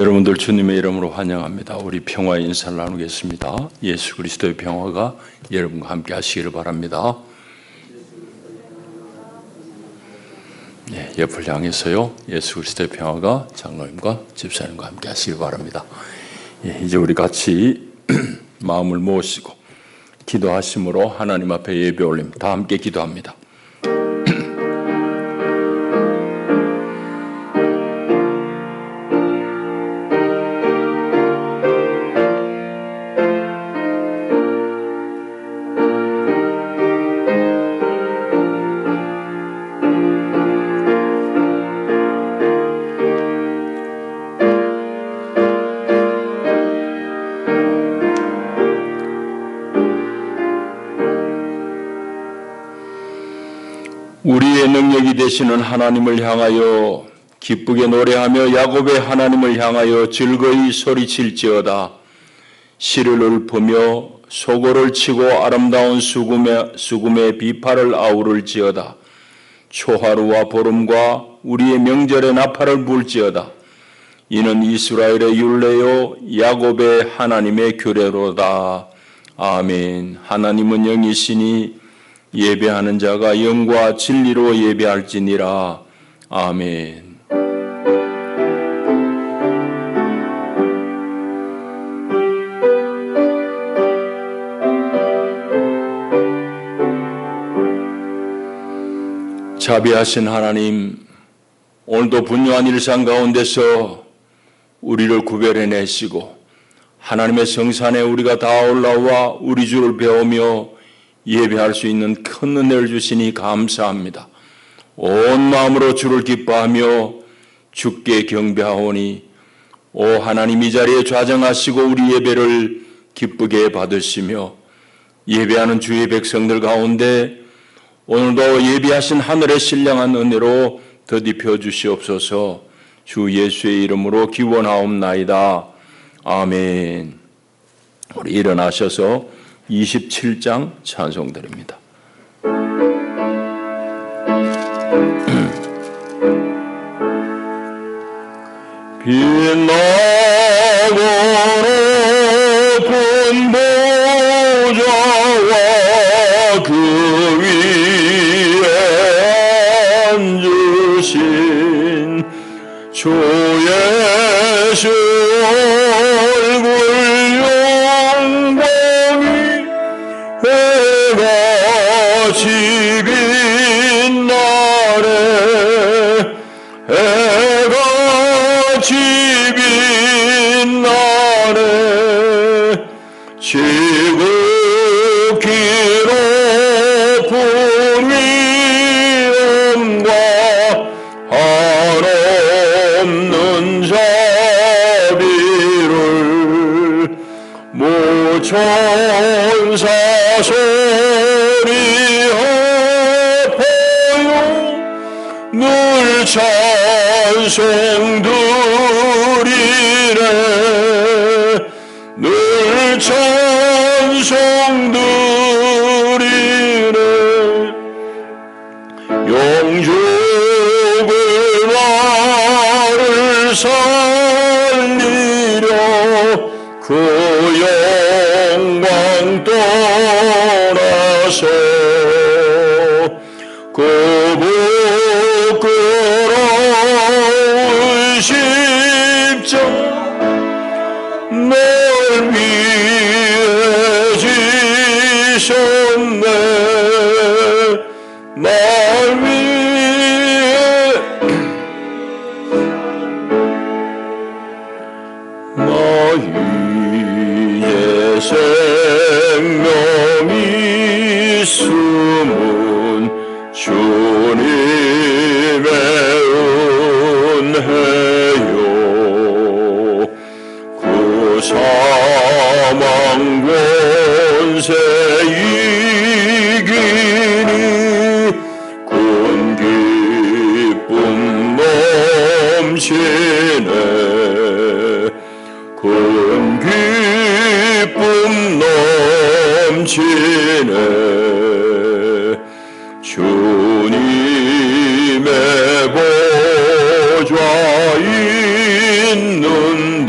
여러분들 주님의 이름으로 환영합니다. 우리 평화 인사를 나누겠습니다. 예수 그리스도의 평화가 여러분과 함께 하시기를 바랍니다. 옆을 향해서요. 예수 그리스도의 평화가 장로님과 집사님과 함께 하시기 바랍니다. 이제 우리 같이 마음을 모으시고 기도하심으로 하나님 앞에 예배 올림 다 함께 기도합니다. 우리의 능력이 되시는 하나님을 향하여 기쁘게 노래하며 야곱의 하나님을 향하여 즐거이 소리칠지어다. 씨를 읊으며 소고를 치고 아름다운 수금의 비파를 아우를지어다. 초하루와 보름과 우리의 명절의 나팔을 불지어다. 이는 이스라엘의 율례요 야곱의 하나님의 규례로다. 아멘. 하나님은 영이시니 예배하는 자가 영과 진리로 예배할지니라. 아멘. 자비하신 하나님, 오늘도 분유한 일상 가운데서 우리를 구별해내시고 하나님의 성산에 우리가 다 올라와 우리 주를 배우며 예배할 수 있는 큰 은혜를 주시니 감사합니다. 온 마음으로 주를 기뻐하며 주께 경배하오니 오 하나님 이 자리에 좌정하시고 우리 예배를 기쁘게 받으시며 예배하는 주의 백성들 가운데 오늘도 예배하신 하늘의 신령한 은혜로 덧입혀 주시옵소서. 주 예수의 이름으로 기원하옵나이다. 아멘. 우리 일어나셔서 27장 찬송 드립니다. 빛나고 높은 보좌와 그 위에 앉으신 주 예수 얼굴 영광이 해같이 빛나네. 해같이 빛나네. 지극히 높은 위엄과 한없는 자비를 모천사 소리하여요 늘 찬송 드리네. 늘 찬송 드리네. 영죽을 나를 살리려 그 영광 떠나서 그 부끄러운 십자가 널 위해 지셨네. 날 위해 나 이제 생명이 있음은 주님의 은혜요. 그 사망 권세 이기니 큰 기쁨 넘치네. 큰 기쁨 넘치네. 주님의 보좌 있는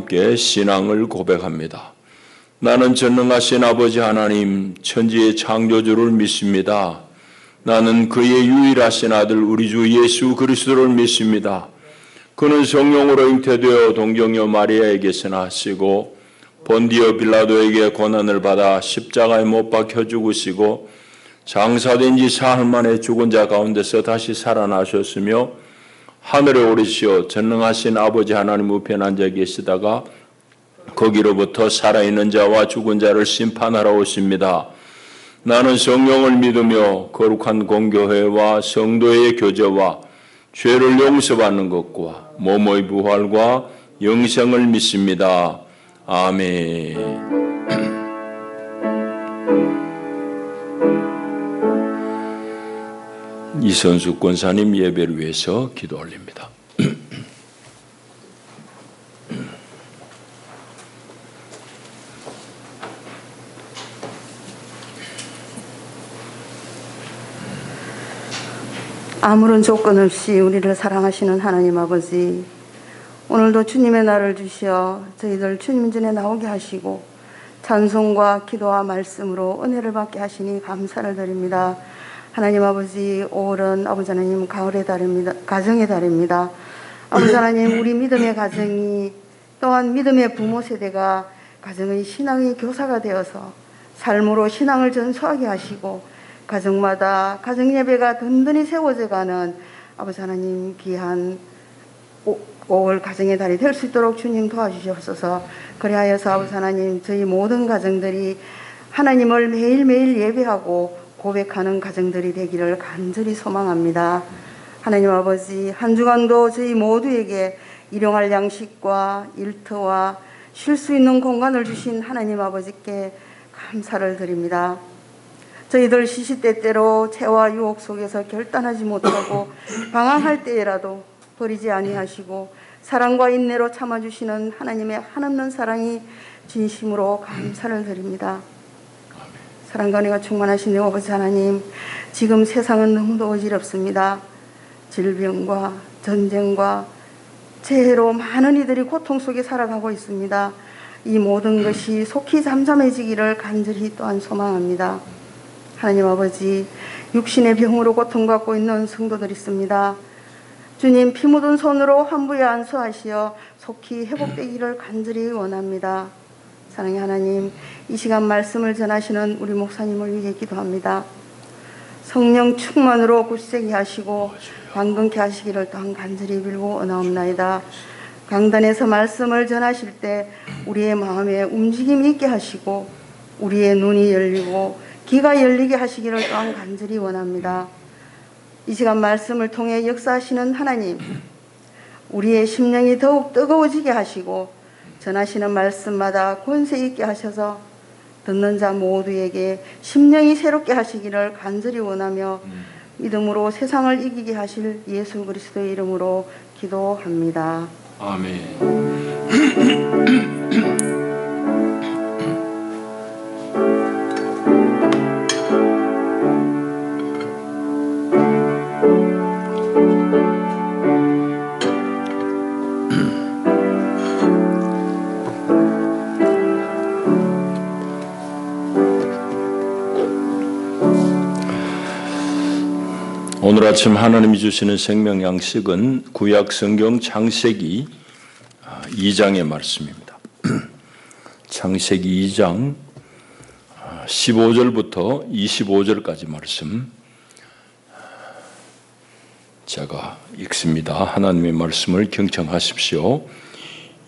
함께 신앙을 고백합니다. 나는 전능하신 아버지 하나님, 천지의 창조주를 믿습니다. 나는 그의 유일하신 아들 우리 주 예수 그리스도를 믿습니다. 그는 성령으로 잉태되어 동정녀 마리아에게서 나시고 본디오 빌라도에게 고난을 받아 십자가에 못 박혀 죽으시고 장사된 지 사흘 만에 죽은 자 가운데서 다시 살아나셨으며 하늘에 오르시어 전능하신 아버지 하나님 우편에 앉아 계시다가 거기로부터 살아있는 자와 죽은 자를 심판하러 오십니다. 나는 성령을 믿으며 거룩한 공교회와 성도의 교제와 죄를 용서받는 것과 몸의 부활과 영생을 믿습니다. 아멘. 이선수 권사님 예배를 위해서 기도 올립니다. 아무런 조건 없이 우리를 사랑하시는 하나님 아버지, 오늘도 주님의 날을 주시어 저희들 주님 전에 나오게 하시고 찬송과 기도와 말씀으로 은혜를 받게 하시니 감사를 드립니다. 하나님 아버지, 5월은 아버지 하나님 가을의 달입니다. 가정의 달입니다. 아버지 하나님, 우리 믿음의 가정이 또한 믿음의 부모 세대가 가정의 신앙의 교사가 되어서 삶으로 신앙을 전수하게 하시고 가정마다 가정 예배가 든든히 세워져 가는 아버지 하나님 귀한 5월 가정의 달이 될 수 있도록 주님 도와주시옵소서. 그리하여서 아버지 하나님, 저희 모든 가정들이 하나님을 매일매일 예배하고 고백하는 가정들이 되기를 간절히 소망합니다. 하나님 아버지, 한 주간도 저희 모두에게 일용할 양식과 일터와 쉴 수 있는 공간을 주신 하나님 아버지께 감사를 드립니다. 저희들 시시때때로 죄와 유혹 속에서 결단하지 못하고 방황할 때에라도 버리지 아니하시고 사랑과 인내로 참아주시는 하나님의 한없는 사랑이 진심으로 감사를 드립니다. 사랑과 은혜가 충만하신 아버지 하나님, 지금 세상은 너무도 어지럽습니다. 질병과 전쟁과 재해로 많은 이들이 고통 속에 살아가고 있습니다. 이 모든 것이 속히 잠잠해지기를 간절히 또한 소망합니다. 하나님 아버지, 육신의 병으로 고통받고 있는 성도들 있습니다. 주님, 피 묻은 손으로 환부에 안수하시어 속히 회복되기를 간절히 원합니다. 사랑의 하나님, 이 시간 말씀을 전하시는 우리 목사님을 위해 기도합니다. 성령 충만으로 굳세게 하시고 강건케 하시기를 또한 간절히 빌고 원하옵나이다. 강단에서 말씀을 전하실 때 우리의 마음에 움직임이 있게 하시고 우리의 눈이 열리고 귀가 열리게 하시기를 또한 간절히 원합니다. 이 시간 말씀을 통해 역사하시는 하나님, 우리의 심령이 더욱 뜨거워지게 하시고 전하시는 말씀마다 권세 있게 하셔서 듣는 자 모두에게 심령이 새롭게 하시기를 간절히 원하며 믿음으로 세상을 이기게 하실 예수 그리스도의 이름으로 기도합니다. 아멘. 오늘 아침 하나님이 주시는 생명 양식은 구약 성경 창세기 2장의 말씀입니다. 창세기 2장 15절부터 25절까지 말씀 제가 읽습니다. 하나님의 말씀을 경청하십시오.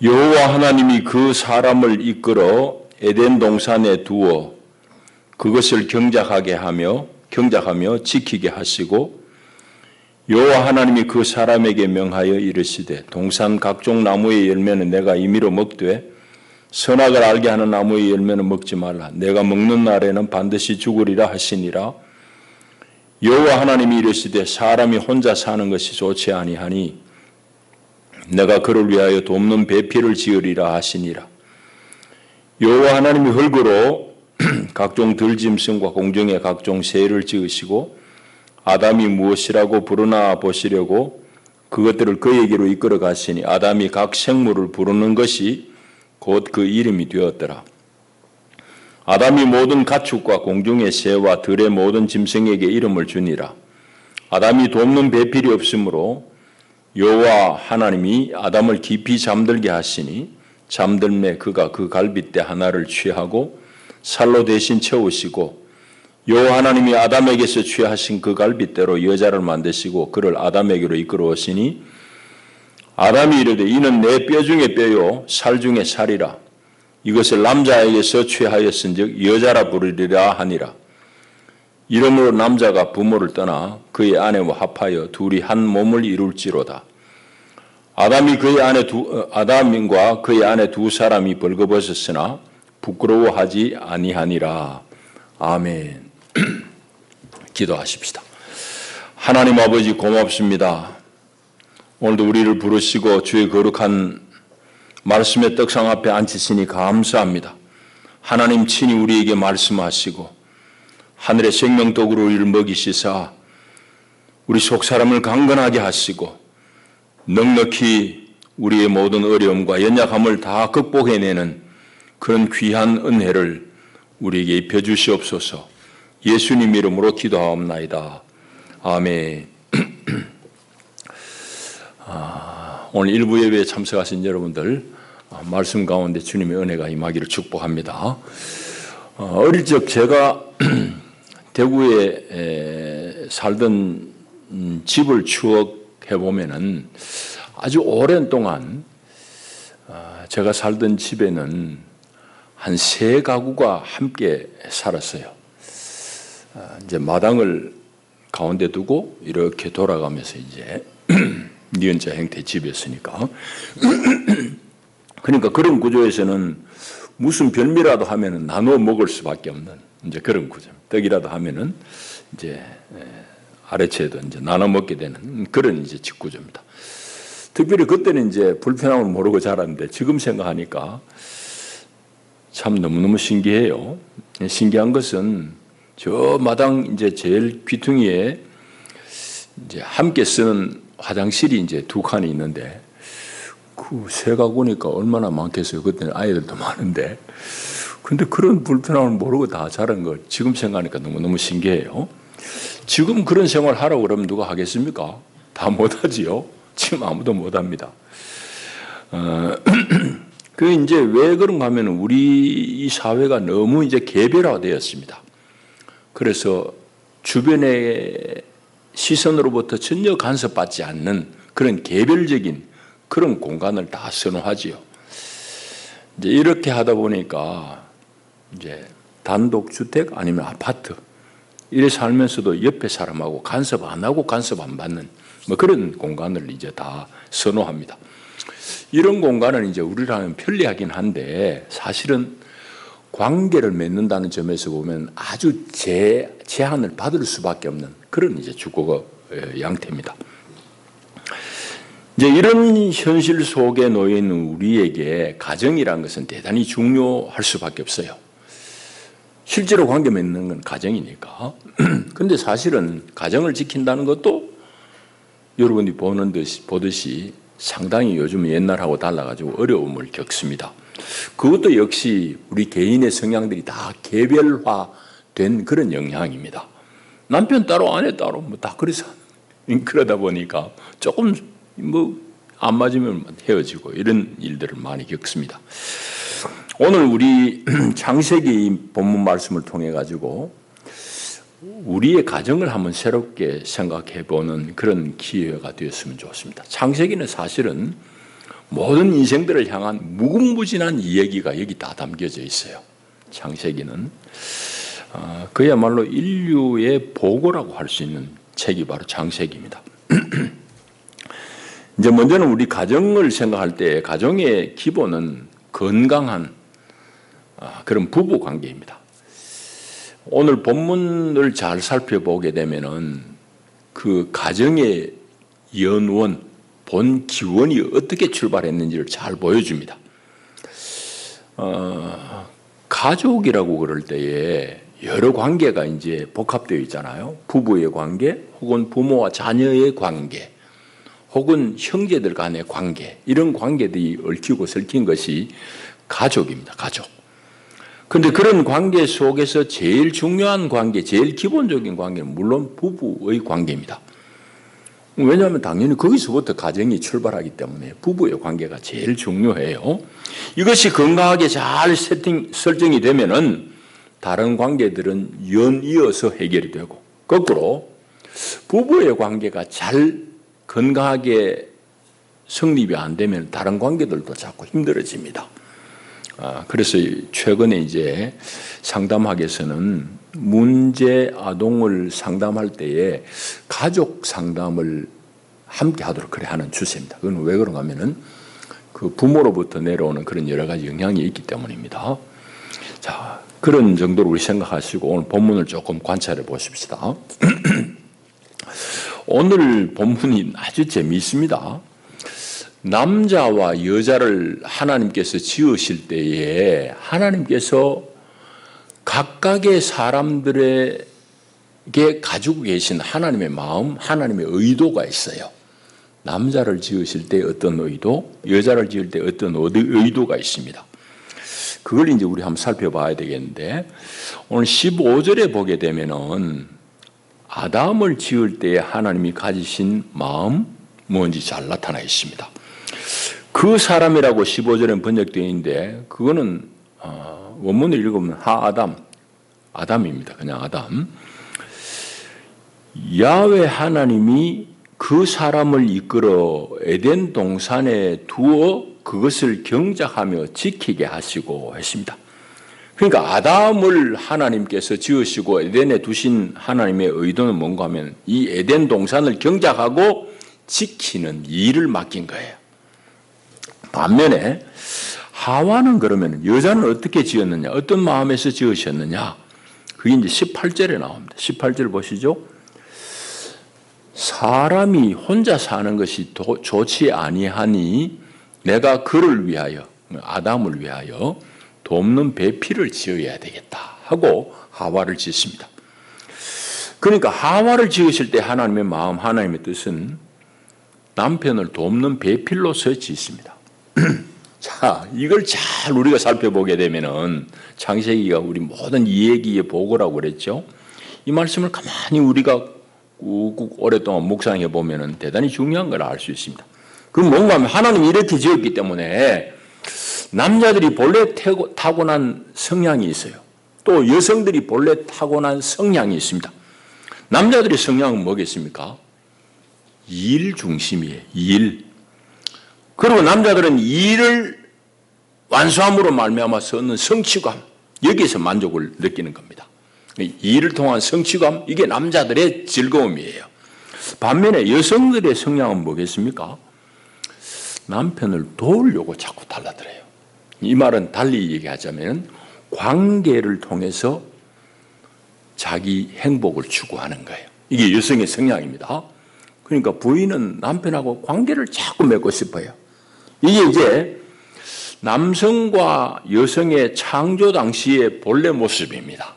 여호와 하나님이 그 사람을 이끌어 에덴 동산에 두어 그것을 경작하며 지키게 하시고 여호와 하나님이 그 사람에게 명하여 이르시되 동산 각종 나무의 열매는 내가 임의로 먹되 선악을 알게 하는 나무의 열매는 먹지 말라. 내가 먹는 날에는 반드시 죽으리라 하시니라. 여호와 하나님이 이르시되 사람이 혼자 사는 것이 좋지 아니하니 내가 그를 위하여 돕는 배필을 지으리라 하시니라. 여호와 하나님이 흙으로 각종 들짐승과 공중의 각종 새를 지으시고 아담이 무엇이라고 부르나 보시려고 그것들을 그에게로 이끌어 가시니 아담이 각 생물을 부르는 것이 곧 그 이름이 되었더라. 아담이 모든 가축과 공중의 새와 들의 모든 짐승에게 이름을 주니라. 아담이 돕는 배필이 없으므로 여호와 하나님이 아담을 깊이 잠들게 하시니 잠들매 그가 그 갈빗대 하나를 취하고 살로 대신 채우시고 여호와 하나님이 아담에게서 취하신 그 갈빗대로 여자를 만드시고 그를 아담에게로 이끌어오시니 아담이 이르되 이는 내 뼈 중에 뼈요 살 중에 살이라. 이것을 남자에게서 취하였은즉 여자라 부르리라 하니라. 이러므로 남자가 부모를 떠나 그의 아내와 합하여 둘이 한 몸을 이룰지로다. 아담과 그의 아내 두 사람이 벌거벗었으나 부끄러워하지 아니하니라. 아멘. 기도하십시다. 하나님 아버지 고맙습니다. 오늘도 우리를 부르시고 주의 거룩한 말씀의 떡상 앞에 앉히시니 감사합니다. 하나님 친히 우리에게 말씀하시고 하늘의 생명떡으로 우리를 먹이시사 우리 속사람을 강건하게 하시고 넉넉히 우리의 모든 어려움과 연약함을 다 극복해내는 그런 귀한 은혜를 우리에게 입혀주시옵소서. 예수님 이름으로 기도하옵나이다. 아멘. 오늘 일부 예배에 참석하신 여러분들 말씀 가운데 주님의 은혜가 임하기를 축복합니다. 어릴 적 제가 대구에 살던 집을 추억해 보면은 아주 오랜 동안 제가 살던 집에는 한 3가구가 함께 살았어요. 이제 마당을 가운데 두고 이렇게 돌아가면서 이제 니은자 형태 집이었으니까. 그러니까 그런 구조에서는 무슨 별미라도 하면은 나눠 먹을 수밖에 없는 이제 그런 구조. 떡이라도 하면은 이제 아래채도 이제 나눠 먹게 되는 그런 이제 집 구조입니다. 특별히 그때는 이제 불편함을 모르고 자랐는데 지금 생각하니까 참 너무너무 신기해요. 신기한 것은 저 마당 이제 제일 귀퉁이에 이제 함께 쓰는 화장실이 이제 2칸이 있는데 그 3가구니까 얼마나 많겠어요. 그때는 아이들도 많은데. 근데 그런 불편함을 모르고 다 자란 거 지금 생각하니까 너무너무 신기해요. 지금 그런 생활 하라고 그러면 누가 하겠습니까? 다 못하지요. 지금 아무도 못합니다. 그 이제 왜 그런가 하면 우리 이 사회가 너무 이제 개별화되었습니다. 그래서 주변의 시선으로부터 전혀 간섭받지 않는 그런 개별적인 그런 공간을 다 선호하지요. 이제 이렇게 하다 보니까 이제 단독 주택 아니면 아파트 이래 살면서도 옆에 사람하고 간섭 안 하고 간섭 안 받는 뭐 그런 공간을 이제 다 선호합니다. 이런 공간은 이제 우리라면 편리하긴 한데 사실은 관계를 맺는다는 점에서 보면 아주 제한을 받을 수밖에 없는 그런 이제 주거 양태입니다. 이제 이런 현실 속에 놓여 있는 우리에게 가정이라는 것은 대단히 중요할 수밖에 없어요. 실제로 관계 맺는 건 가정이니까. 근데 사실은 가정을 지킨다는 것도 여러분이 보듯이 상당히 요즘 옛날하고 달라가지고 어려움을 겪습니다. 그것도 역시 우리 개인의 성향들이 다 개별화된 그런 영향입니다. 남편 따로 아내 따로 뭐 다 그래서 그러다 보니까 조금 뭐 안 맞으면 헤어지고 이런 일들을 많이 겪습니다. 오늘 우리 창세기 본문 말씀을 통해 가지고 우리의 가정을 한번 새롭게 생각해 보는 그런 기회가 되었으면 좋습니다. 창세기는 사실은 모든 인생들을 향한 무궁무진한 이야기가 여기 다 담겨져 있어요. 창세기는 그야말로 인류의 보고라고 할 수 있는 책이 바로 창세기입니다. 이제 먼저는 우리 가정을 생각할 때 가정의 기본은 건강한 그런 부부 관계입니다. 오늘 본문을 잘 살펴보게 되면은 그 가정의 연원, 본 기원이 어떻게 출발했는지를 잘 보여줍니다. 가족이라고 그럴 때에 여러 관계가 이제 복합되어 있잖아요. 부부의 관계, 혹은 부모와 자녀의 관계, 혹은 형제들 간의 관계, 이런 관계들이 얽히고 설킨 것이 가족입니다. 가족. 그런데 그런 관계 속에서 제일 중요한 관계, 제일 기본적인 관계는 물론 부부의 관계입니다. 왜냐하면 당연히 거기서부터 가정이 출발하기 때문에 부부의 관계가 제일 중요해요. 이것이 건강하게 잘 설정이 되면은 다른 관계들은 연이어서 해결이 되고, 거꾸로 부부의 관계가 잘 건강하게 성립이 안 되면 다른 관계들도 자꾸 힘들어집니다. 그래서 최근에 이제 상담학에서는 문제 아동을 상담할 때에 가족 상담을 함께 하도록 그래 하는 추세입니다. 그건 왜 그런가 하면은 그 부모로부터 내려오는 그런 여러 가지 영향이 있기 때문입니다. 자, 그런 정도로 우리 생각하시고 오늘 본문을 조금 관찰해 보십시다. 오늘 본문이 아주 재미있습니다. 남자와 여자를 하나님께서 지으실 때에 하나님께서 각각의 사람들에게 가지고 계신 하나님의 마음, 하나님의 의도가 있어요. 남자를 지으실 때 어떤 의도, 여자를 지을 때 어떤 의도가 있습니다. 그걸 이제 우리 한번 살펴봐야 되겠는데, 오늘 15절에 보게 되면은 아담을 지을 때에 하나님이 가지신 마음, 뭔지 잘 나타나 있습니다. 그 사람이라고 15절에 번역되어 있는데, 그거는 원문을 읽으면 아담입니다. 그냥 아담. 야훼 하나님이 그 사람을 이끌어 에덴 동산에 두어 그것을 경작하며 지키게 하시고 했습니다. 그러니까 아담을 하나님께서 지으시고 에덴에 두신 하나님의 의도는 뭔가 하면 이 에덴 동산을 경작하고 지키는 일을 맡긴 거예요. 반면에 하와는 그러면 여자는 어떻게 지었느냐, 어떤 마음에서 지으셨느냐, 그게 이제 18절에 나옵니다. 18절 보시죠. 사람이 혼자 사는 것이 좋지 아니하니 내가 그를 위하여, 아담을 위하여 돕는 배필을 지어야 되겠다 하고 하와를 짓습니다. 그러니까 하와를 지으실 때 하나님의 마음, 하나님의 뜻은 남편을 돕는 배필로서 짓습니다. 자, 이걸 잘 우리가 살펴보게 되면은 창세기가 우리 모든 이야기의 보고라고 그랬죠. 이 말씀을 가만히 우리가 꾹꾹 오랫동안 묵상해 보면은 대단히 중요한 걸 알 수 있습니다. 그럼 뭔가 하면 하나님이 이렇게 지었기 때문에 남자들이 본래 타고난 성향이 있어요. 또 여성들이 본래 타고난 성향이 있습니다. 남자들의 성향은 뭐겠습니까? 일 중심이에요. 일. 그리고 남자들은 일을 완수함으로 말미암아서 얻는 성취감, 여기에서 만족을 느끼는 겁니다. 일을 통한 성취감, 이게 남자들의 즐거움이에요. 반면에 여성들의 성향은 뭐겠습니까? 남편을 도우려고 자꾸 달라들어요. 이 말은 달리 얘기하자면 관계를 통해서 자기 행복을 추구하는 거예요. 이게 여성의 성향입니다. 그러니까 부인은 남편하고 관계를 자꾸 맺고 싶어요. 이게 이제 남성과 여성의 창조 당시의 본래 모습입니다.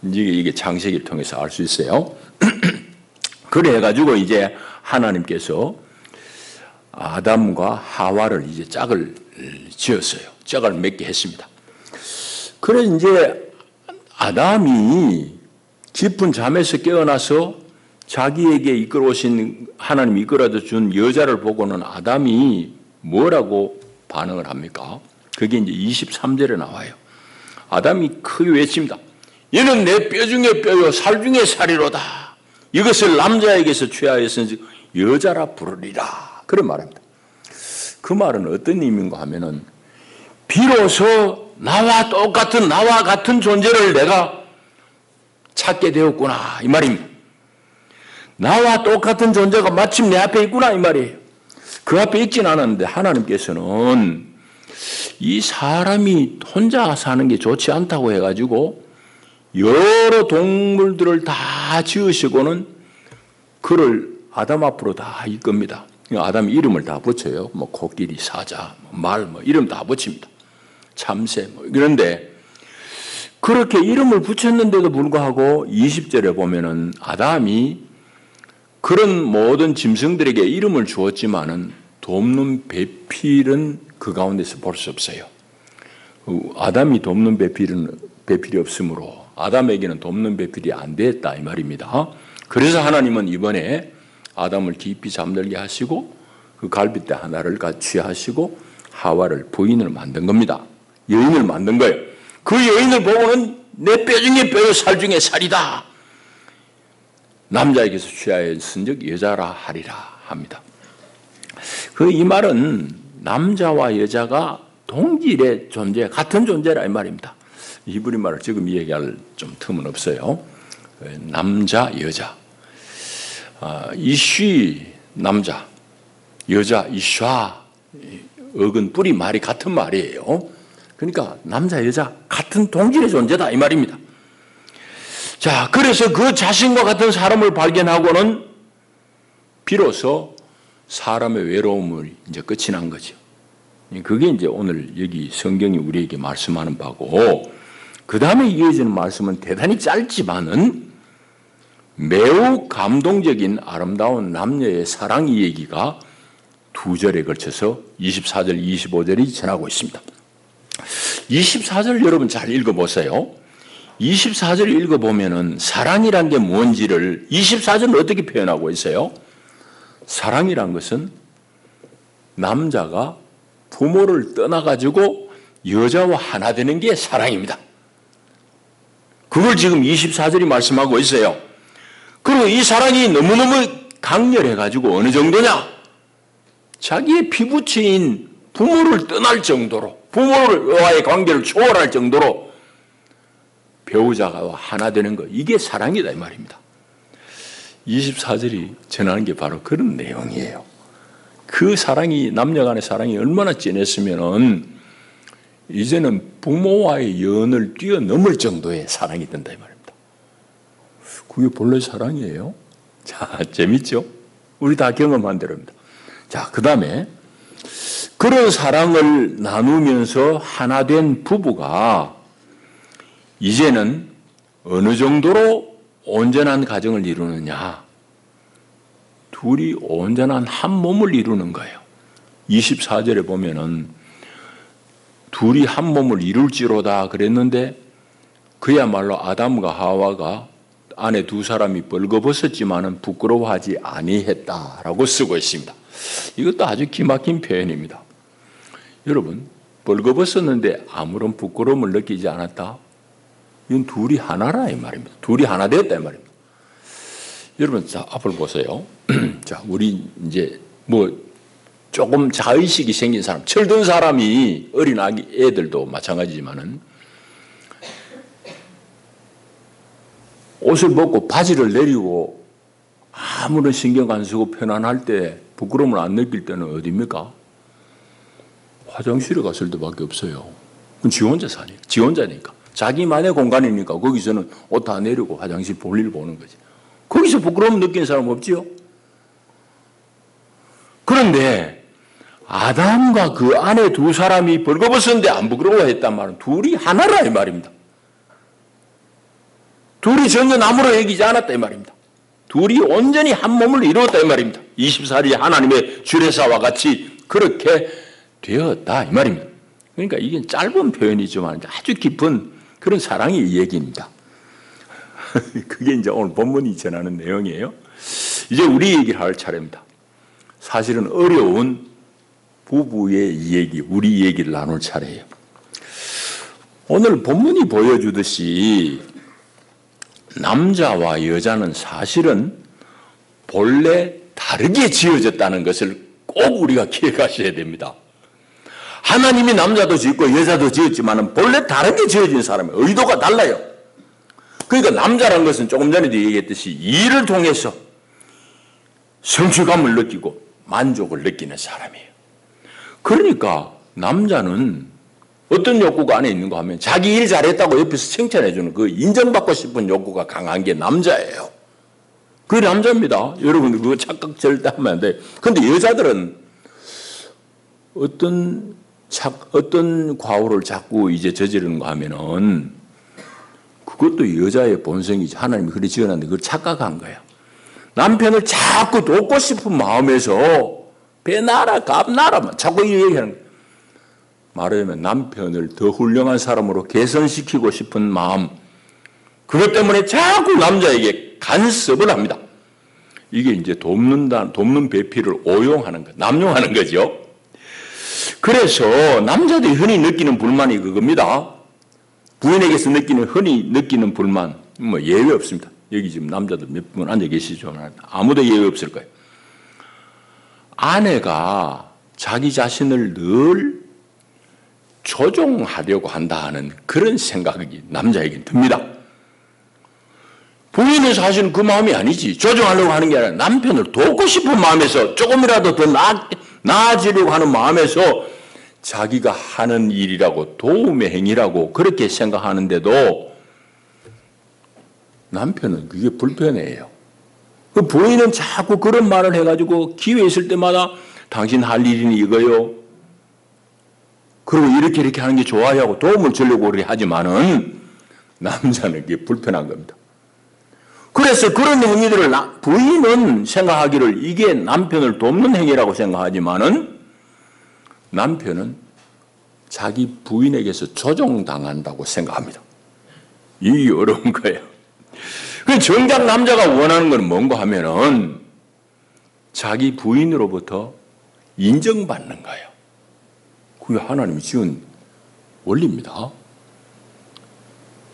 이게 창세기를 통해서 알 수 있어요. 그래 해가지고 이제 하나님께서 아담과 하와를 이제 짝을 지었어요. 짝을 맺게 했습니다. 그래 이제 아담이 깊은 잠에서 깨어나서 자기에게 이끌어오신 하나님이 이끌어다 준 여자를 보고는 아담이 뭐라고 반응을 합니까? 그게 이제 23절에 나와요. 아담이 크게 외칩니다. 얘는 내 뼈 중에 뼈요 살 중에 살이로다. 이것을 남자에게서 취하였은지 여자라 부르리라. 그런 말입니다. 그 말은 어떤 의미인가 하면은 비로소 나와 같은 존재를 내가 찾게 되었구나 이 말입니다. 나와 똑같은 존재가 마침 내 앞에 있구나 이 말이에요. 그 앞에 있진 않았는데 하나님께서는 이 사람이 혼자 사는 게 좋지 않다고 해가지고 여러 동물들을 다 지으시고는 그를 아담 앞으로 다 이끕니다. 아담 이름을 다 붙여요. 뭐 코끼리, 사자, 말, 이름 다 붙입니다. 참새, 그런데 그렇게 이름을 붙였는데도 불구하고 20절에 보면은 아담이 그런 모든 짐승들에게 이름을 주었지만은 돕는 배필은 그 가운데서 볼 수 없어요. 아담이 돕는 배필이 없으므로 아담에게는 돕는 배필이 안 됐다 이 말입니다. 그래서 하나님은 이번에 아담을 깊이 잠들게 하시고 그 갈빗대 하나를 같이 하시고 하와를 부인을 만든 겁니다. 여인을 만든 거예요. 그 여인을 보고는 내 뼈 중에 뼈요 살 중에 살이다. 남자에게서 취하였은즉 여자라 하리라 합니다. 이 말은 남자와 여자가 동질의 존재, 같은 존재라 이 말입니다. 히브리 말을 지금 이야기할 좀 틈은 없어요. 남자, 여자. 이쉬 남자, 여자 이샤 어근 뿌리 말이 같은 말이에요. 그러니까 남자, 여자 같은 동질의 존재다 이 말입니다. 자, 그래서 그 자신과 같은 사람을 발견하고는 비로소 사람의 외로움을 이제 끝이 난 거죠. 그게 이제 오늘 여기 성경이 우리에게 말씀하는 바고, 그 다음에 이어지는 말씀은 대단히 짧지만은 매우 감동적인 아름다운 남녀의 사랑 이야기가 두 절에 걸쳐서 24절, 25절이 전하고 있습니다. 24절 여러분 잘 읽어보세요. 24절 읽어보면은 사랑이란 게 뭔지를 24절은 어떻게 표현하고 있어요? 사랑이란 것은 남자가 부모를 떠나가지고 여자와 하나 되는 게 사랑입니다. 그걸 지금 24절이 말씀하고 있어요. 그리고 이 사랑이 너무너무 강렬해가지고 어느 정도냐? 자기의 피부치인 부모를 떠날 정도로, 부모와의 관계를 초월할 정도로 배우자가 하나 되는 거, 이게 사랑이다 이 말입니다. 24절이 전하는 게 바로 그런 내용이에요. 그 사랑이, 남녀 간의 사랑이 얼마나 진했으면은 이제는 부모와의 연을 뛰어넘을 정도의 사랑이 된다 이 말입니다. 그게 본래 사랑이에요. 자, 재밌죠? 우리 다 경험한 대로입니다. 자, 그 다음에 그런 사랑을 나누면서 하나 된 부부가 이제는 어느 정도로 온전한 가정을 이루느냐? 둘이 온전한 한 몸을 이루는 거예요. 24절에 보면은 둘이 한 몸을 이룰지로다 그랬는데 그야말로 아담과 하와가 아내 두 사람이 벌거벗었지만은 부끄러워하지 아니했다라고 쓰고 있습니다. 이것도 아주 기막힌 표현입니다. 여러분, 벌거벗었는데 아무런 부끄러움을 느끼지 않았다? 이건 둘이 하나라 이 말입니다. 둘이 하나 되었다 이 말입니다. 여러분, 자, 앞을 보세요. 자, 우리 이제 조금 자의식이 생긴 사람, 철든 사람이 어린 아기 애들도 마찬가지지만은 옷을 벗고 바지를 내리고 아무런 신경 안 쓰고 편안할 때 부끄러움을 안 느낄 때는 어디입니까? 화장실에 갔을 때밖에 없어요. 그건 지 혼자 사니까, 지 혼자니까. 자기만의 공간이니까 거기서는 옷 다 내리고 화장실 볼일 보는 거지. 거기서 부끄러움 느끼는 사람 없지요? 그런데 아담과 그 아내 두 사람이 벌거벗었는데 안 부끄러워했단 말은 둘이 하나라 이 말입니다. 둘이 전혀 나무로 여기지 않았다 이 말입니다. 둘이 온전히 한 몸을 이루었다 이 말입니다. 24일이 하나님의 주례사와 같이 그렇게 되었다 이 말입니다. 그러니까 이게 짧은 표현이지만 아주 깊은 그런 사랑의 얘기입니다. 그게 이제 오늘 본문이 전하는 내용이에요. 이제 우리 얘기를 할 차례입니다. 사실은 어려운 부부의 얘기, 우리 얘기를 나눌 차례예요. 오늘 본문이 보여주듯이 남자와 여자는 사실은 본래 다르게 지어졌다는 것을 꼭 우리가 기억하셔야 됩니다. 하나님이 남자도 짓고 여자도 지었지만 본래 다르게 지어진 사람의 의도가 달라요. 그러니까 남자라는 것은 조금 전에도 얘기했듯이 일을 통해서 성취감을 느끼고 만족을 느끼는 사람이에요. 그러니까 남자는 어떤 욕구가 안에 있는가 하면 자기 일 잘했다고 옆에서 칭찬해주는 그 인정받고 싶은 욕구가 강한 게 남자예요. 그게 남자입니다. 여러분들 그거 착각 절대 하면 안 돼요. 그런데 여자들은 어떤 과오를 자꾸 이제 저지르는가 하면은 그것도 여자의 본성이지. 하나님이 그렇게 지어놨는데 그걸 착각한 거야. 남편을 자꾸 돕고 싶은 마음에서 배나라 갑나라 자꾸 이 얘기하는 거야. 말하자면 남편을 더 훌륭한 사람으로 개선시키고 싶은 마음, 그것 때문에 자꾸 남자에게 간섭을 합니다. 이게 이제 돕는 배필을 오용하는 것, 남용하는 거죠. 그래서 남자들이 흔히 느끼는 불만이 그겁니다. 부인에게서 흔히 느끼는 불만, 뭐 예외 없습니다. 여기 지금 남자들 몇 분 앉아 계시지만 아무도 예외 없을 거예요. 아내가 자기 자신을 늘 조종하려고 한다 하는 그런 생각이 남자에게 듭니다. 부인은 사실은 그 마음이 아니지. 조종하려고 하는 게 아니라 남편을 돕고 싶은 마음에서 조금이라도 더 나아지려고 하는 마음에서 자기가 하는 일이라고 도움의 행위라고 그렇게 생각하는데도 남편은 그게 불편해요. 그 부인은 자꾸 그런 말을 해가지고 기회 있을 때마다 당신 할 일이니 이거요. 그리고 이렇게 하는 게 좋아요 하고 도움을 주려고 그래 하지만은 남자는 그게 불편한 겁니다. 그래서 그런 행위들을 부인은 생각하기를 이게 남편을 돕는 행위라고 생각하지만은 남편은 자기 부인에게서 조종당한다고 생각합니다. 이게 어려운 거예요. 정작 남자가 원하는 건 뭔가 하면은 자기 부인으로부터 인정받는 거예요. 그게 하나님이 지은 원리입니다.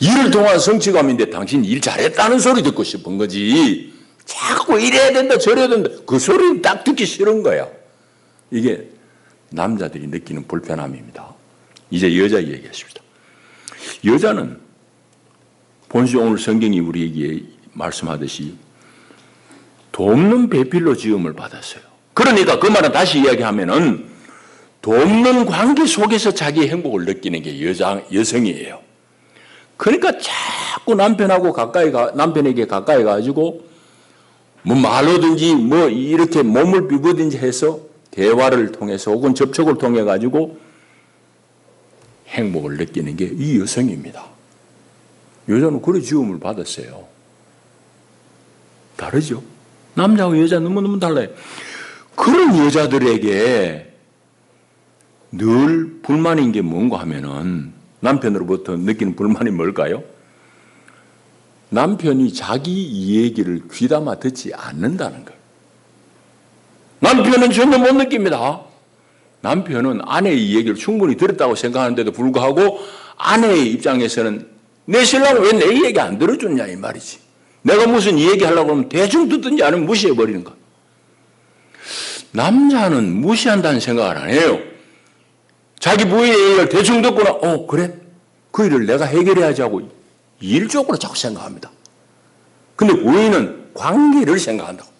일을 통한 성취감인데 당신 일 잘했다는 소리 듣고 싶은 거지. 자꾸 이래야 된다 저래야 된다 그 소리는 딱 듣기 싫은 거예요. 이게 남자들이 느끼는 불편함입니다. 이제 여자 얘기하십시다. 여자는 본시 오늘 성경이 우리에게 말씀하듯이 돕는 배필로 지음을 받았어요. 그러니까 그 말은 다시 이야기하면은 돕는 관계 속에서 자기의 행복을 느끼는 게 여성이에요. 그러니까 자꾸 남편에게 가까이 가지고 뭐 말로든지 뭐 이렇게 몸을 비비든지 해서 대화를 통해서 혹은 접촉을 통해 가지고 행복을 느끼는 게 이 여성입니다. 여자는 그런 지음을 받았어요. 다르죠? 남자와 여자 너무너무 달라요. 그런 여자들에게 늘 불만인 게 뭔가 하면은 남편으로부터 느끼는 불만이 뭘까요? 남편이 자기 이야기를 귀담아 듣지 않는다는 거예요. 남편은 전혀 못 느낍니다. 남편은 아내의 이야기를 충분히 들었다고 생각하는데도 불구하고 아내의 입장에서는 내 신랑은 왜 내 얘기 안 들어줬냐 이 말이지. 내가 무슨 얘기 하려고 하면 대충 듣든지 아니면 무시해버리는 거. 남자는 무시한다는 생각을 안 해요. 자기 부인의 얘기를 대충 듣거나 그래? 그 일을 내가 해결해야지 하고 일적으로 자꾸 생각합니다. 근데 부인은 관계를 생각한다고.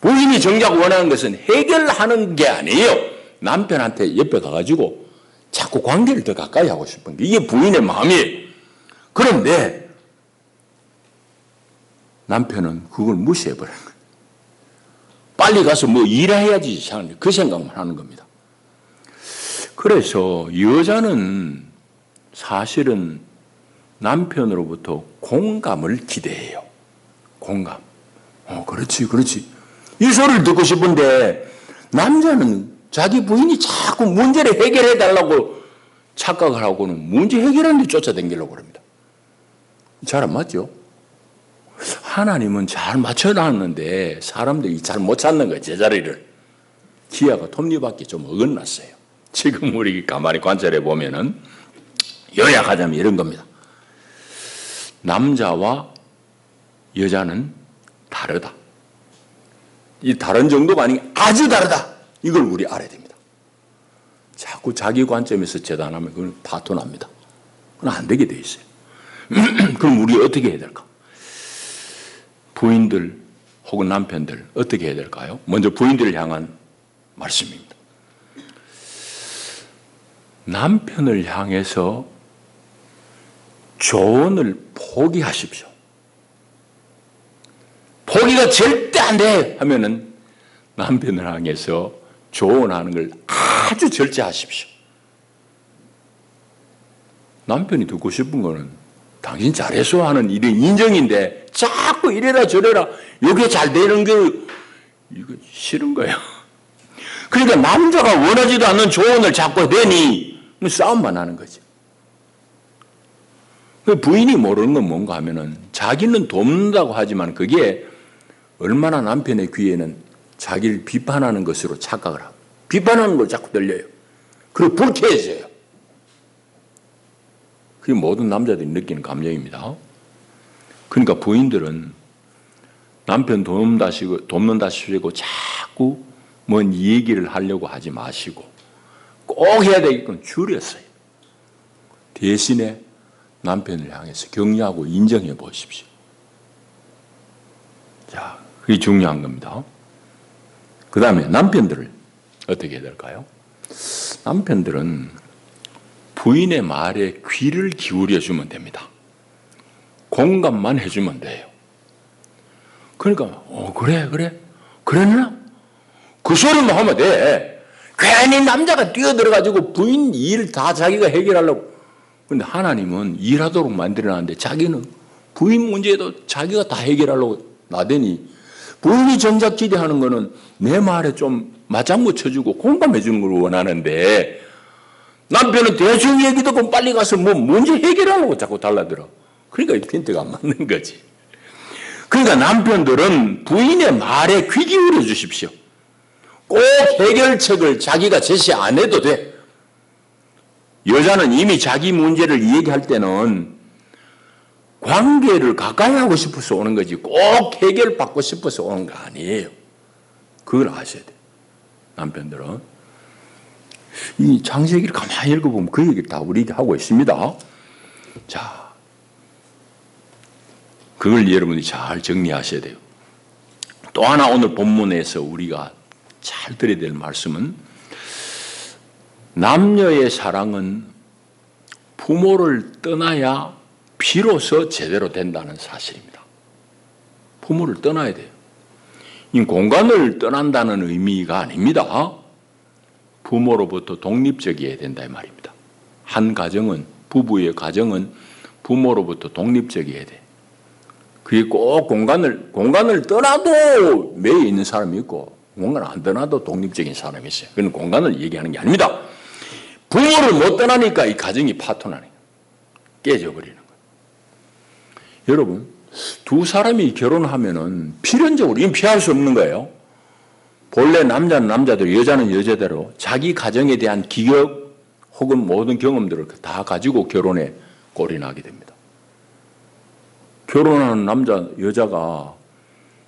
부인이 정작 원하는 것은 해결하는 게 아니에요. 남편한테 옆에 가가지고 자꾸 관계를 더 가까이 하고 싶은 게 이게 부인의 마음이에요. 그런데 남편은 그걸 무시해버리는 거예요. 빨리 가서 뭐 일해야지 그 생각만 하는 겁니다. 그래서 여자는 사실은 남편으로부터 공감을 기대해요. 공감. 그렇지. 이 소리를 듣고 싶은데 남자는 자기 부인이 자꾸 문제를 해결해 달라고 착각을 하고는 문제 해결하는 데 쫓아다니려고 합니다. 잘 안 맞죠? 하나님은 잘 맞춰놨는데 사람들이 잘 못 찾는 거예요. 제자리를. 기아가 톱니바퀴 좀 어긋났어요. 지금 우리 가만히 관찰해 보면은 요약하자면 이런 겁니다. 남자와 여자는 다르다. 이 다른 정도가 아닌 아주 다르다. 이걸 우리 알아야 됩니다. 자꾸 자기 관점에서 재단하면 그건 파토납니다. 그건 안 되게 돼 있어요. 그럼 우리 어떻게 해야 될까? 부인들 혹은 남편들 어떻게 해야 될까요? 먼저 부인들을 향한 말씀입니다. 남편을 향해서 조언을 포기하십시오. 포기가 절대 안 돼 하면은 남편을 향해서 조언하는 걸 아주 절제하십시오. 남편이 듣고 싶은 거는 당신 잘했어 하는 이런 인정인데 자꾸 이래라 저래라 이게 잘 되는 게 이거 싫은 거예요. 그러니까 남자가 원하지도 않는 조언을 자꾸 내니 싸움만 하는 거지. 부인이 모르는 건 뭔가 하면은 자기는 돕는다고 하지만 그게 얼마나 남편의 귀에는 자기를 비판하는 것으로 착각을 하고 비판하는 걸 자꾸 들려요. 그리고 불쾌해져요. 그게 모든 남자들이 느끼는 감정입니다. 그러니까 부인들은 남편 돕는다시고 자꾸 뭔 얘기를 하려고 하지 마시고 꼭 해야 되는 건 줄였어요. 대신에 남편을 향해서 격려하고 인정해 보십시오. 자, 그게 중요한 겁니다. 그 다음에 남편들을 어떻게 해야 될까요? 남편들은 부인의 말에 귀를 기울여 주면 됩니다. 공감만 해주면 돼요. 그러니까 그랬나? 그 소리만 하면 돼. 괜히 남자가 뛰어들어가지고 부인 일 다 자기가 해결하려고. 근데 하나님은 일하도록 만들어놨는데 자기는 부인 문제도 자기가 다 해결하려고 나대니 부인이 정작 기대하는 거는 내 말에 좀 맞장구 쳐주고 공감해 주는 걸 원하는데 남편은 대충 얘기 듣고 빨리 가서 뭐 문제 해결하려고 자꾸 달라들어. 그러니까 핀트가 안 맞는 거지. 그러니까 남편들은 부인의 말에 귀 기울여 주십시오. 꼭 해결책을 자기가 제시 안 해도 돼. 여자는 이미 자기 문제를 얘기할 때는 관계를 가까이 하고 싶어서 오는 거지 꼭 해결받고 싶어서 오는 거 아니에요. 그걸 아셔야 돼요. 남편들은. 이 창세기를 가만히 읽어보면 그 얘기를 다 우리에게 하고 있습니다. 자, 그걸 여러분이 잘 정리하셔야 돼요. 또 하나 오늘 본문에서 우리가 잘 들어야 될 말씀은 남녀의 사랑은 부모를 떠나야 비로소 제대로 된다는 사실입니다. 부모를 떠나야 돼요. 이 공간을 떠난다는 의미가 아닙니다. 부모로부터 독립적이어야 된다 이 말입니다. 한 가정은, 부부의 가정은 부모로부터 독립적이어야 돼. 그게 꼭 공간을 떠나도 매여 있는 사람이 있고 공간을 안 떠나도 독립적인 사람이 있어요. 그건 공간을 얘기하는 게 아닙니다. 부모를 못 떠나니까 이 가정이 파토나는 거예요. 깨져버리는 거예요. 여러분, 두 사람이 결혼하면은 필연적으로 이건 피할 수 없는 거예요. 본래 남자는 남자대로 여자는 여자대로 자기 가정에 대한 기억 혹은 모든 경험들을 다 가지고 결혼에 골인하게 됩니다. 결혼하는 남자, 여자가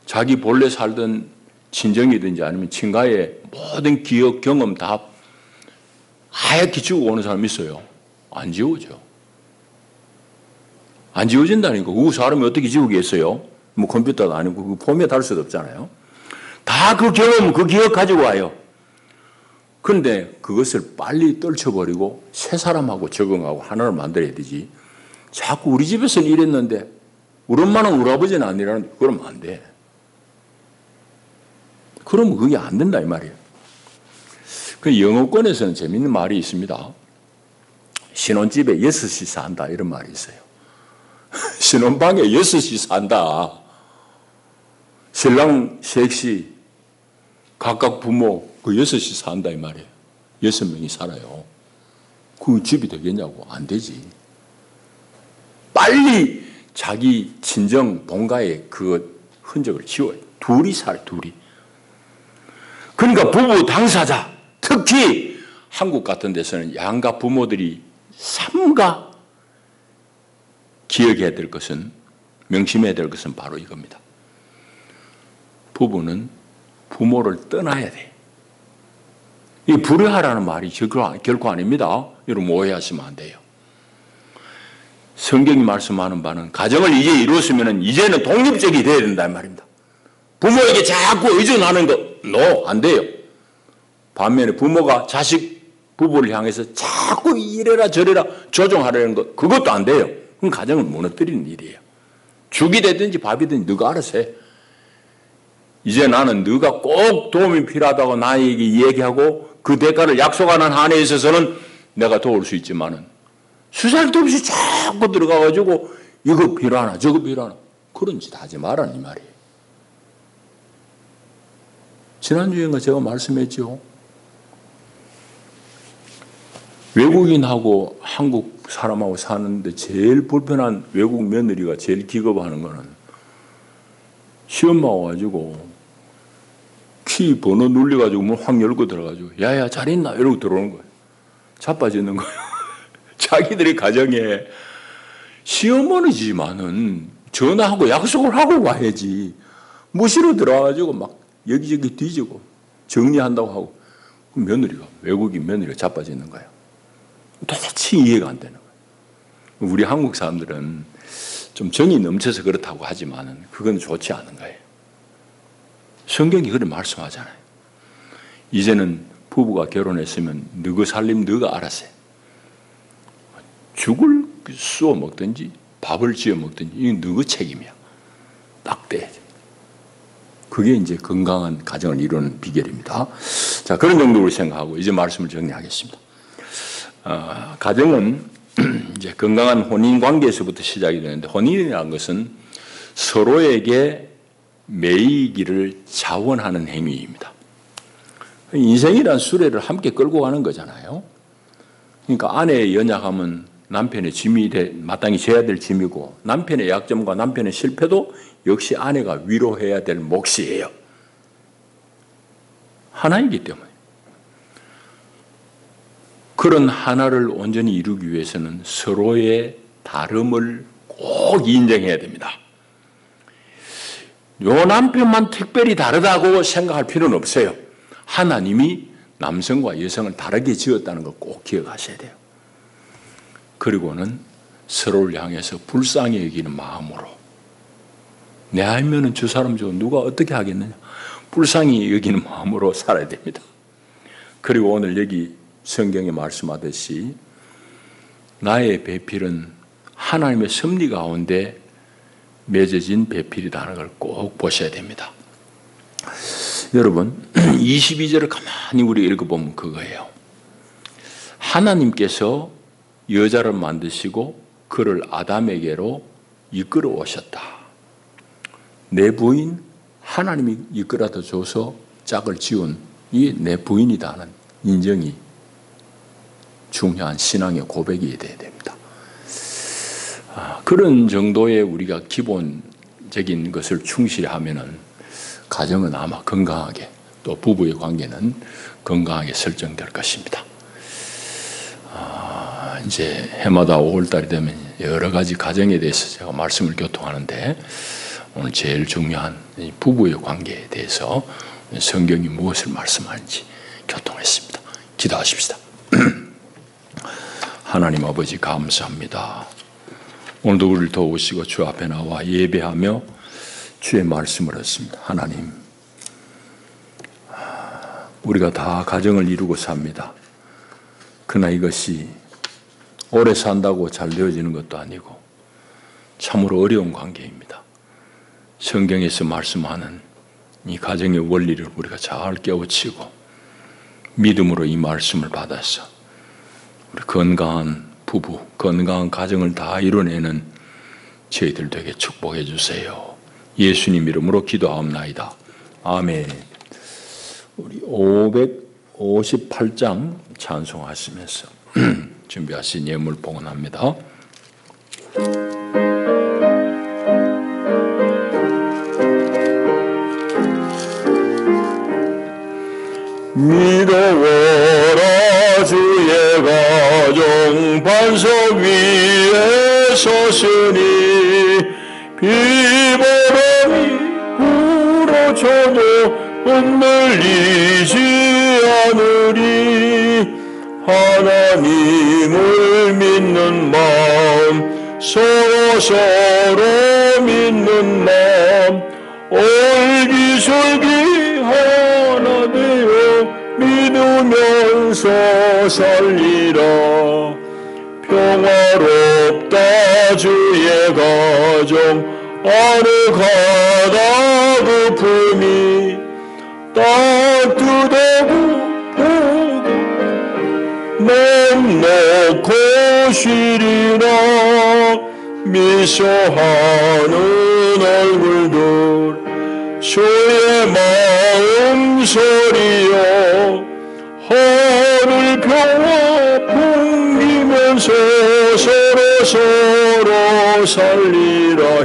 자기 본래 살던 친정이든지 아니면 친가의 모든 기억, 경험 다 하얗게 지우고 오는 사람이 있어요. 안 지워져. 안 지워진다니까. 그 사람이 어떻게 지우겠어요? 뭐 컴퓨터도 아니고 그 폼에 달 수도 없잖아요. 다 그 경험, 그 기억 가지고 와요. 그런데 그것을 빨리 떨쳐버리고 새 사람하고 적응하고 하나를 만들어야 되지. 자꾸 우리 집에서는 이랬는데 우리 엄마는 우리 아버지는 아니라는데 그러면 안 돼. 그러면 그게 안 된다 이 말이에요. 그 영어권에서는 재밌는 말이 있습니다. 신혼집에 6이 산다 이런 말이 있어요. 신혼방에 6이 산다. 신랑 셋이 각각 부모 그 6이 산다 이 말이에요. 6명이 살아요. 그 집이 되겠냐고. 안 되지. 빨리 자기 친정 본가의 그 흔적을 지워요. 둘이 살아요. 둘이. 그러니까 부부 당사자 특히 한국 같은 데서는 양가 부모들이 삼가 기억해야 될 것은 명심해야 될 것은 바로 이겁니다. 부부는 부모를 떠나야 돼. 이 불효하라는 말이 결코 아닙니다. 여러분 오해하시면 안 돼요. 성경이 말씀하는 바는 가정을 이제 이루었으면 이제는 독립적이 돼야 된다는 말입니다. 부모에게 자꾸 의존하는 거 안 돼요. 반면에 부모가 부부를 향해서 자꾸 이래라 저래라 조종하려는 것 그것도 안 돼요. 그건 가정을 무너뜨리는 일이에요. 죽이 되든지 밥이 되든지 너가 알아서 해. 이제 나는 네가 꼭 도움이 필요하다고 나에게 얘기하고 그 대가를 약속하는 한에 있어서는 내가 도울 수 있지만은 수살도 없이 자꾸 들어가가지고 이거 필요하나 저거 필요하나 그런 짓 하지 말라는 이 말이에요. 지난주에 제가 말씀했죠. 외국인하고 한국 사람하고 사는데 제일 불편한 외국 며느리가 제일 기겁하는 거는 시엄마 와가지고 키 번호 눌려가지고 문 확 열고 들어가지고 야야 잘 있나 이러고 들어오는 거예요. 자빠지는 거예요. 자기들의 가정에 시어머니지만은 전화하고 약속을 하고 와야지. 무시로 들어와가지고 막 여기저기 뒤지고 정리한다고 하고 며느리가 외국인 며느리가 자빠지는 거예요. 도대체 이해가 안 되는 거예요. 우리 한국 사람들은 좀 정이 넘쳐서 그렇다고 하지만은 그건 좋지 않은 거예요. 성경이 그렇게 말씀하잖아요. 이제는 부부가 결혼했으면 너그 살림 너가 알아서 해. 죽을 쏘어 먹든지 밥을 지어 먹든지 이건 너그 책임이야. 딱 돼. 그게 이제 건강한 가정을 이루는 비결입니다. 자, 그런 정도로 생각하고 이제 말씀을 정리하겠습니다. 가정은 이제 건강한 혼인 관계에서부터 시작이 되는데 혼인이라는 것은 서로에게 매이기를 자원하는 행위입니다. 인생이란 수레를 함께 끌고 가는 거잖아요. 그러니까 아내의 연약함은 남편의 짐이 마땅히 져야 될 짐이고 남편의 약점과 남편의 실패도 역시 아내가 위로해야 될 몫이에요. 하나이기 때문에. 그런 하나를 온전히 이루기 위해서는 서로의 다름을 꼭 인정해야 됩니다. 요 남편만 특별히 다르다고 생각할 필요는 없어요. 하나님이 남성과 여성을 다르게 지었다는 걸 꼭 기억하셔야 돼요. 그리고는 서로를 향해서 불쌍히 여기는 마음으로 내 알면은 저 사람 저 누가 어떻게 하겠느냐 불쌍히 여기는 마음으로 살아야 됩니다. 그리고 오늘 여기 성경에 말씀하듯이 나의 배필은 하나님의 섭리 가운데 맺어진 배필이라는 걸 꼭 보셔야 됩니다. 여러분 22절을 가만히 우리 읽어보면 그거예요. 하나님께서 여자를 만드시고 그를 아담에게로 이끌어 오셨다. 내 부인 하나님이 이끌어다 줘서 짝을 지은 이 내 부인이다는 인정이 중요한 신앙의 고백이 되어야 됩니다. 그런 정도의 우리가 기본적인 것을 충실히 하면은 가정은 아마 건강하게 또 부부의 관계는 건강하게 설정될 것입니다. 이제 해마다 5월달이 되면 여러 가지 가정에 대해서 제가 말씀을 교통하는데 오늘 제일 중요한 부부의 관계에 대해서 성경이 무엇을 말씀하는지 교통했습니다. 기도하십시다. 하나님 아버지 감사합니다. 오늘도 우리를 도우시고 주 앞에 나와 예배하며 주의 말씀을 했습니다. 하나님, 우리가 다 가정을 이루고 삽니다. 그러나 이것이 오래 산다고 잘 되어지는 것도 아니고 참으로 어려운 관계입니다. 성경에서 말씀하는 이 가정의 원리를 우리가 잘 깨우치고 믿음으로 이 말씀을 받아서 우리 건강한 부부, 건강한 가정을 다 이뤄내는 저희들 되게 축복해 주세요. 예수님 이름으로 기도하옵나이다. 아멘. 우리 558장 찬송하시면서 준비하신 예물 봉헌합니다. 믿어오라 주의 가정 반석 위에 섰으니 비바람이 불어쳐도 흔들리지 않으리. 하나님을 믿는 마음 서로 믿는 마음 얼기설기 하나 되어 믿으면서 살리라. 평화롭다 주의 가정 아늑하다 그 품이 따뜻하고 맘 놓고 쉬리라. 미소하는 얼굴들 주의 마음 소리여 하늘 평화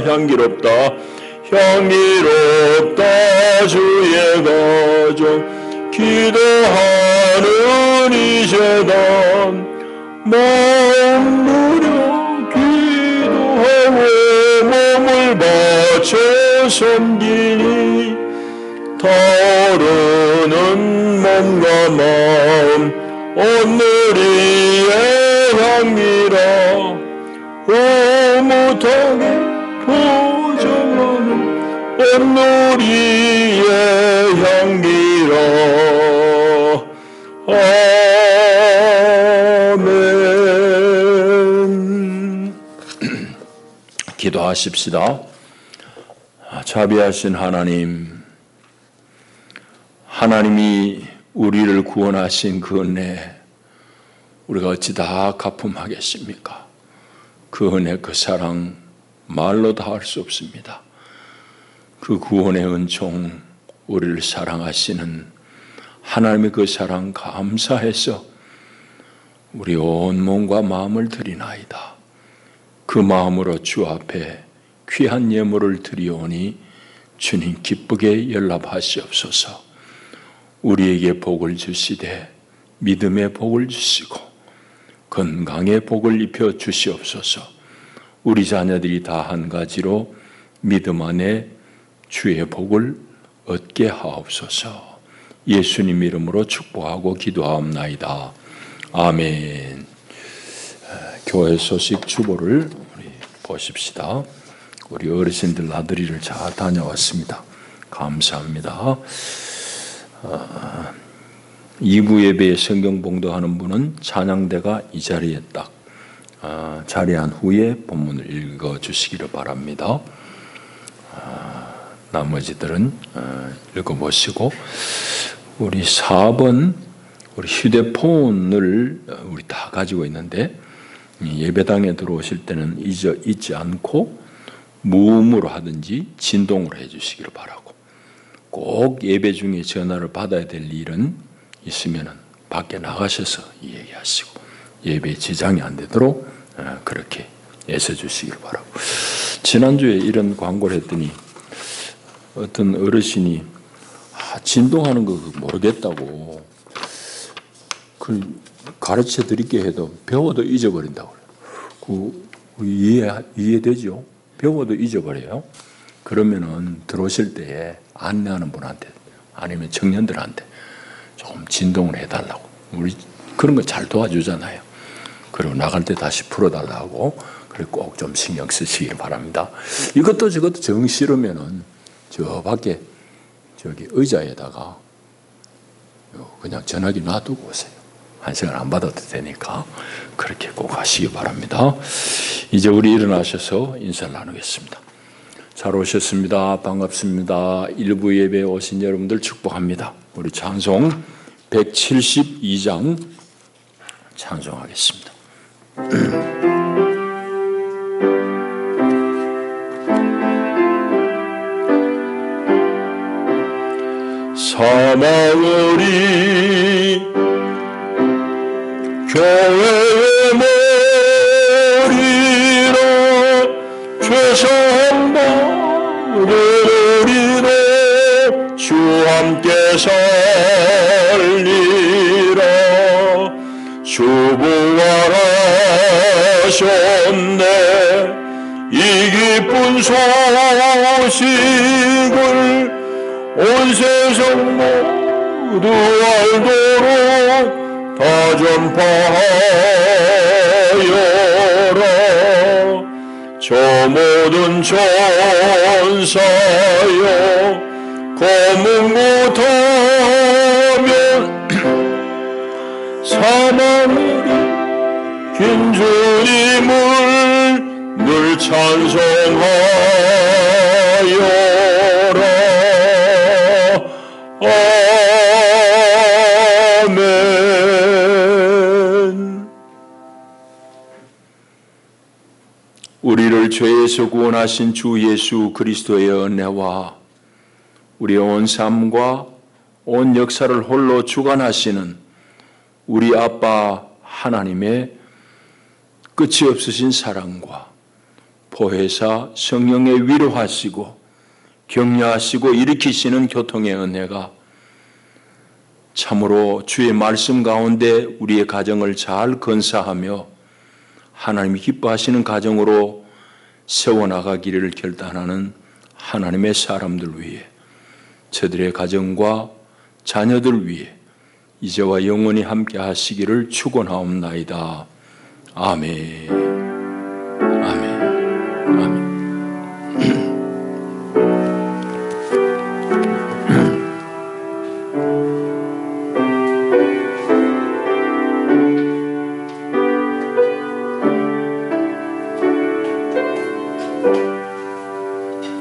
향기롭다 향기롭다 주의 가정 기도하는 이 재단 마음 누려 기도하고 몸을 바쳐 섬기니 타오르는 몸과 마음 오늘이의 향기라 오무하게 보정하는 오늘이의 향기라 아멘. 기도하십시다. 자비하신 하나님이 우리를 구원하신 그 은혜 우리가 어찌 다 가품하겠습니까? 그 은혜 그 사랑 말로 다 할 수 없습니다. 그 구원의 은총 우리를 사랑하시는 하나님의 그 사랑 감사해서 우리 온 몸과 마음을 드리나이다. 그 마음으로 주 앞에 귀한 예물을 드리오니 주님 기쁘게 연락하시옵소서. 우리에게 복을 주시되 믿음의 복을 주시고 건강의 복을 입혀 주시옵소서. 우리 자녀들이 다 한 가지로 믿음 안에 주의 복을 얻게 하옵소서. 예수님 이름으로 축복하고 기도하옵나이다. 아멘. 교회 소식 주보를 우리 보십시다. 우리 어르신들 나들이를 잘 다녀왔습니다. 감사합니다. 2부 예배에 성경 봉독하는 분은 찬양대가 이 자리에 딱 자리한 후에 본문을 읽어주시기를 바랍니다. 나머지들은 읽어보시고 우리 4번 우리 휴대폰을 우리 다 가지고 있는데 예배당에 들어오실 때는 잊지 않고 무음으로 하든지 진동으로 해주시기를 바라고 꼭 예배 중에 전화를 받아야 될 일은 있으면 밖에 나가셔서 얘기하시고 예배에 지장이 안 되도록 그렇게 애써주시기를 바라고 지난주에 이런 광고를 했더니 어떤 어르신이 진동하는 거 모르겠다고 그 가르쳐 드릴게 해도 배워도 잊어버린다고 그 이해되죠? 배워도 잊어버려요. 그러면은 들어오실 때에 안내하는 분한테 아니면 청년들한테 조금 진동을 해달라고 우리 그런 거 잘 도와주잖아요. 그리고 나갈 때 다시 풀어달라고 그래 꼭 좀 신경 쓰시길 바랍니다. 이것도 저것도 정 싫으면은 저 밖에 저기 의자에다가 그냥 전화기 놔두고 오세요. 1시간 안 받아도 되니까 그렇게 꼭 하시기 바랍니다. 이제 우리 일어나셔서 인사를 나누겠습니다. 잘 오셨습니다. 반갑습니다. 일부 예배에 오신 여러분들 축복합니다. 우리 찬송 172장 찬송하겠습니다. 사마을이 교회의 머리로 최선 모르리로 주 함께 살리라 주 부활하셨네 이 기쁜 소식을 온 세상 모두 알도록 다 전파하여라 저 모든 천사여 고문 못하면 사망으로 긴 주님을 늘 찬송하여라 아멘. 우리를 죄에서 구원하신 주 예수 그리스도의 은혜와 우리의 온 삶과 온 역사를 홀로 주관하시는 우리 아빠 하나님의 끝이 없으신 사랑과 보혜사 성령의 위로하시고 격려하시고 일으키시는 교통의 은혜가 참으로 주의 말씀 가운데 우리의 가정을 잘 건사하며 하나님이 기뻐하시는 가정으로 세워나가기를 결단하는 하나님의 사람들 위해 저들의 가정과 자녀들 위해 이제와 영원히 함께 하시기를 축원하옵나이다. 아멘. 아멘. 아멘.